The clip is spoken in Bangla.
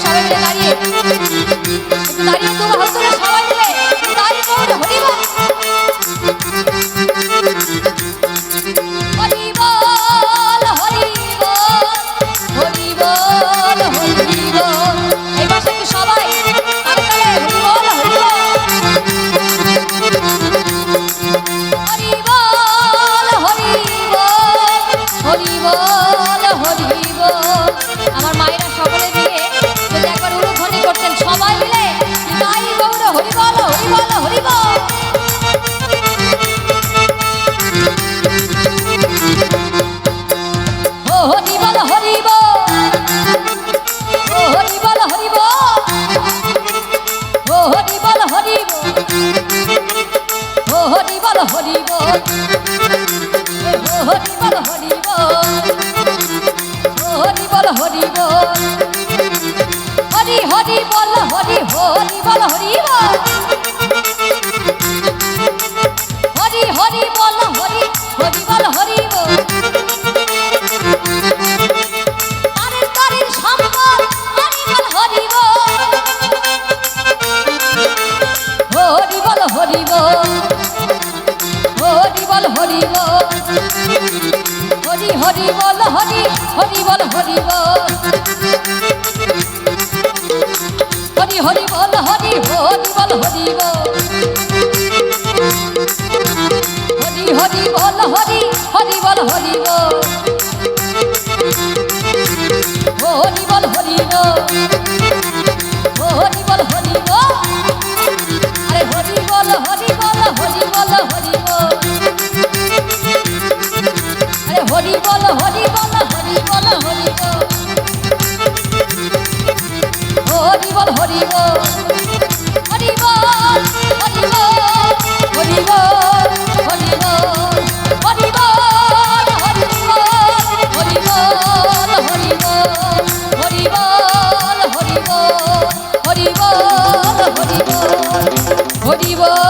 সবাই মিলে দাঁড়িয়ে দাঁড়িয়ে তো হাত ধরে সবাই মিলে দাঁড়িয়ে করে হরি বল হরি বল হরি বল হরি বল হরি বল। এই পাশে কি সবাই তালে তালে হরি বল হরি বল হরি বল হরি বল হরি বল হরি বল। আমার মায়েরা সকলে দিয়ে যদি একবার উলুধ্বনি করতেন সবাই মিলে তাই গৌর হরি বল হরি বল হরি বল। ও হরি বল হরি বল ও হরি বল হরি বল ও হরি বল হরি বল ও হরি বল হরি বল ও হরি বল হরি বল ও হরি বল হরি বল হরি হরি বল হরি হরি বল হরি বল হরি হরি বল হরি হরি বল হরি বল। তারের তারের সম্বল হরি বল হরি বল হরি বল হরি বল হরি বল হরি বল হরি হরি বল হরি হরি বল হরি বল হরি হরি বল হরি হরি বল হরি বল হরি হরি বল হরি হরি বল হরি বল হরি বল হরি বল হরি বল হরি বল। আরে হরি বল হরি বল হরি বল হরি বল আরে হরি বল হরি বল হরি বল হরি বল হরি বল হরি বল হরি বল হরি বল হরি বল হরি বল হরি বল হরি বল হরি বল হরি বল হরি বল হরি বল হরি বল হরি বল হরি বল।